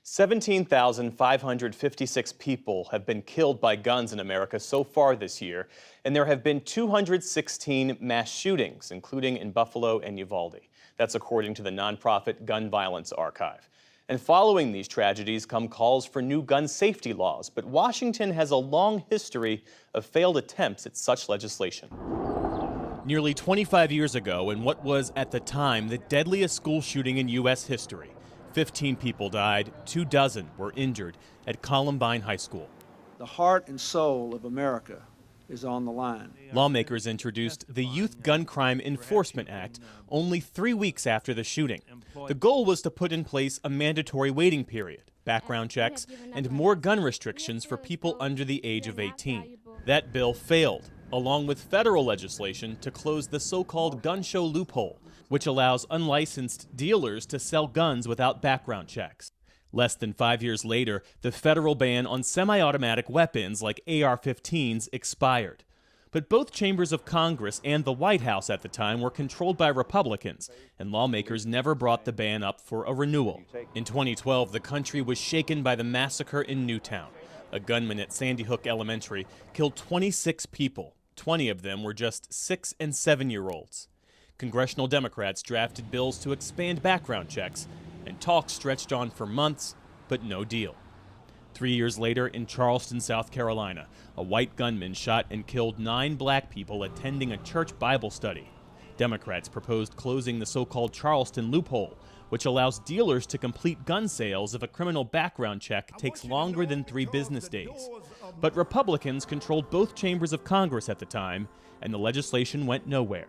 17,556 people have been killed by guns in America so far this year, and there have been 216 mass shootings, including in Buffalo and Uvalde. That's according to the nonprofit Gun Violence Archive. And following these tragedies come calls for new gun safety laws, but Washington has a long history of failed attempts at such legislation. Nearly 25 years ago, in what was at the time the deadliest school shooting in U.S. history, 15 people died, 24 were injured at Columbine High School. The heart and soul of America is on the line. Lawmakers introduced the Youth Gun Crime Enforcement Act only 3 weeks after the shooting. The goal was to put in place a mandatory waiting period, background checks, and more gun restrictions for people under the age of 18. That bill failed, along with federal legislation to close the so-called gun show loophole, which allows unlicensed dealers to sell guns without background checks. Less than 5 years later, the federal ban on semi-automatic weapons like AR-15s expired. But both chambers of Congress and the White House at the time were controlled by Republicans, and lawmakers never brought the ban up for a renewal. In 2012, the country was shaken by the massacre in Newtown. A gunman at Sandy Hook Elementary killed 26 people. 20 of them were just 6- and 7-year-olds. Congressional Democrats drafted bills to expand background checks, and talks stretched on for months, but no deal. 3 years later, in Charleston, South Carolina, a white gunman shot and killed 9 black people attending a church Bible study. Democrats proposed closing the so-called Charleston loophole, which allows dealers to complete gun sales if a criminal background check takes longer than 3 business days. But Republicans controlled both chambers of Congress at the time, and the legislation went nowhere.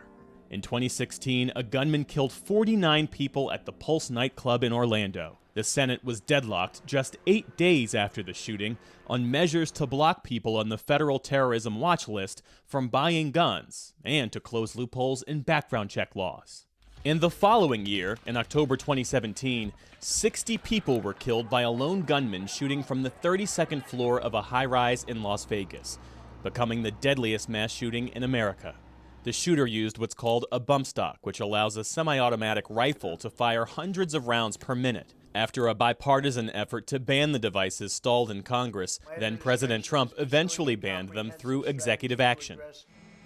In 2016, a gunman killed 49 people at the Pulse nightclub in Orlando. The Senate was deadlocked just 8 days after the shooting on measures to block people on the federal terrorism watch list from buying guns and to close loopholes in background check laws. In the following year, in October 2017, 60 people were killed by a lone gunman shooting from the 32nd floor of a high-rise in Las Vegas, becoming the deadliest mass shooting in America. The shooter used what's called a bump stock, which allows a semi-automatic rifle to fire hundreds of rounds per minute. After a bipartisan effort to ban the devices stalled in Congress, then President Trump eventually banned them through executive action.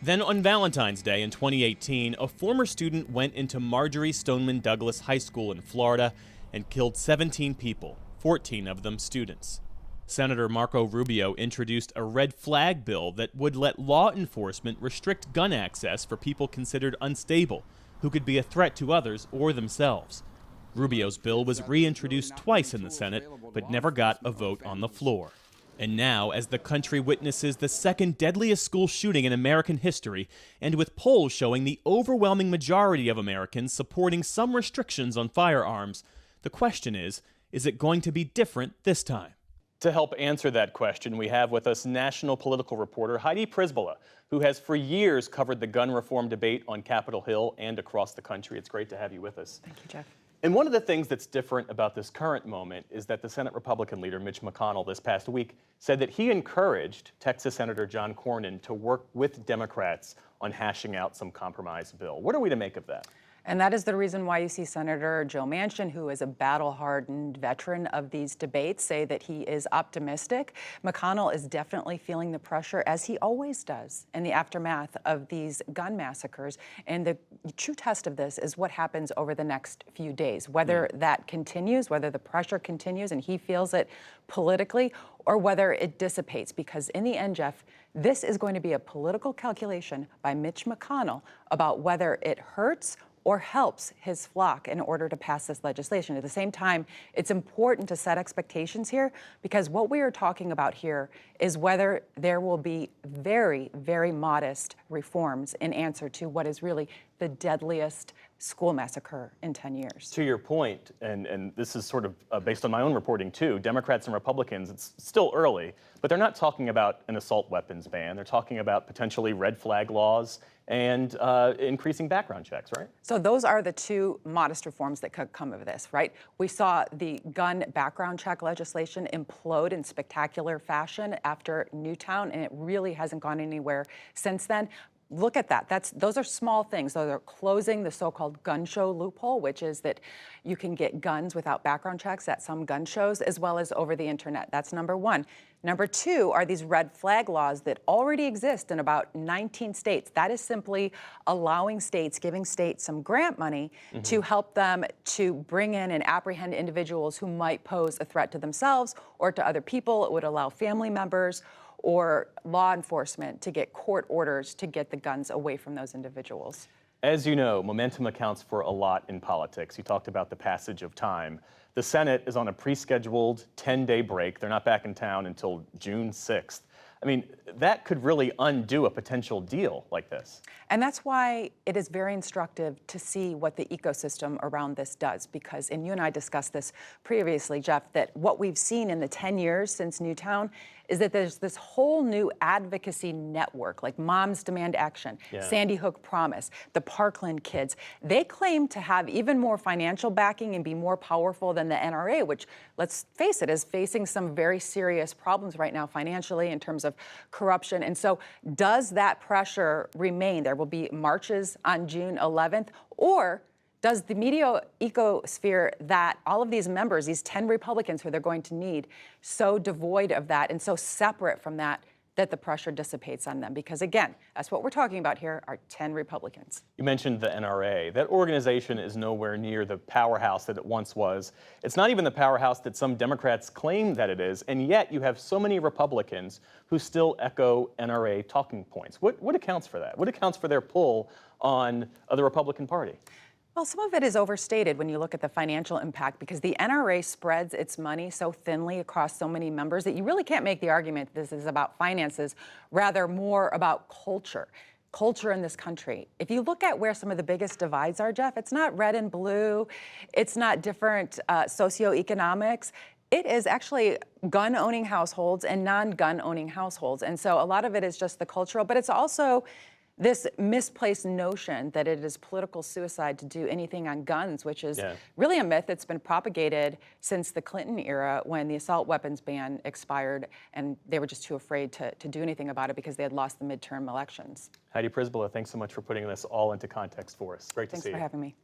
Then on Valentine's Day in 2018, a former student went into Marjory Stoneman Douglas High School in Florida and killed 17 people, 14 of them students. Senator Marco Rubio introduced a red flag bill that would let law enforcement restrict gun access for people considered unstable, who could be a threat to others or themselves. Rubio's bill was reintroduced twice in the Senate, but never got a vote on the floor. And now, as the country witnesses the second deadliest school shooting in American history, and with polls showing the overwhelming majority of Americans supporting some restrictions on firearms, the question is it going to be different this time? To help answer that question, we have with us national political reporter Heidi Przybyla, who has for years covered the gun reform debate on Capitol Hill and across the country. It's great to have you with us. Thank you, Jeff. And one of the things that's different about this current moment is that the Senate Republican leader, Mitch McConnell, this past week said that he encouraged Texas Senator John Cornyn to work with Democrats on hashing out some compromise bill. What are we to make of that? And that is the reason why you see Senator Joe Manchin, who is a battle-hardened veteran of these debates, say that he is optimistic. McConnell is definitely feeling the pressure, as he always does, in the aftermath of these gun massacres. And the true test of this is what happens over the next few days, whether that continues, whether the pressure continues and he feels it politically, or whether it dissipates. Because in the end, Jeff, this is going to be a political calculation by Mitch McConnell about whether it hurts or helps his flock in order to pass this legislation. At the same time, it's important to set expectations here, because what we are talking about here is whether there will be very, very modest reforms in answer to what is really the deadliest school massacre in 10 years. To your point, and this is sort of based on my own reporting too, Democrats and Republicans, it's still early, but they're not talking about an assault weapons ban. They're talking about potentially red flag laws and increasing background checks, right? So those are the two modest reforms that could come of this, right? We saw the gun background check legislation implode in spectacular fashion after Newtown, and it really hasn't gone anywhere since then. look at that. Those are small things. Those are closing the so-called gun show loophole, which is that you can get guns without background checks at some gun shows, as well as over the internet. That's number one. Number two are these red flag laws that already exist in about 19 states. That is simply allowing states, giving states some grant money to help them to bring in and apprehend individuals who might pose a threat to themselves or to other people. It would allow family members or law enforcement to get court orders to get the guns away from those individuals. As you know, momentum accounts for a lot in politics. You talked about the passage of time. The Senate is on a pre-scheduled 10-day break. They're not back in town until June 6th. I mean, that could really undo a potential deal like this. And that's why it is very instructive to see what the ecosystem around this does, because, and you and I discussed this previously, Jeff, that what we've seen in the 10 years since Newtown is that there's this whole new advocacy network, like Moms Demand Action, Sandy Hook Promise, the Parkland Kids. They claim to have even more financial backing and be more powerful than the NRA, which, let's face it, is facing some very serious problems right now financially in terms of corruption. And so does that pressure remain? There will be marches on June 11th, or does the media ecosphere that all of these members, these 10 Republicans who they're going to need, so devoid of that and so separate from that, that the pressure dissipates on them? Because again, that's what we're talking about here, are 10 Republicans. You mentioned the NRA. That organization is nowhere near the powerhouse that it once was. It's not even the powerhouse that some Democrats claim that it is, and yet you have so many Republicans who still echo NRA talking points. What accounts for that? What accounts for their pull on the Republican Party? Well, some of it is overstated when you look at the financial impact, because the NRA spreads its money so thinly across so many members that you really can't make the argument this is about finances, rather more about culture in this country. If you look at where some of the biggest divides are, Jeff, it's not red and blue, it's not different socioeconomics. It is actually gun-owning households and non-gun-owning households. And so a lot of it is just the cultural, but it's also this misplaced notion that it is political suicide to do anything on guns, which is really a myth that's been propagated since the Clinton era, when the assault weapons ban expired and they were just too afraid to do anything about it because they had lost the midterm elections. Heidi Przybyla, thanks so much for putting this all into context for us. Great to see you. Thanks for having me.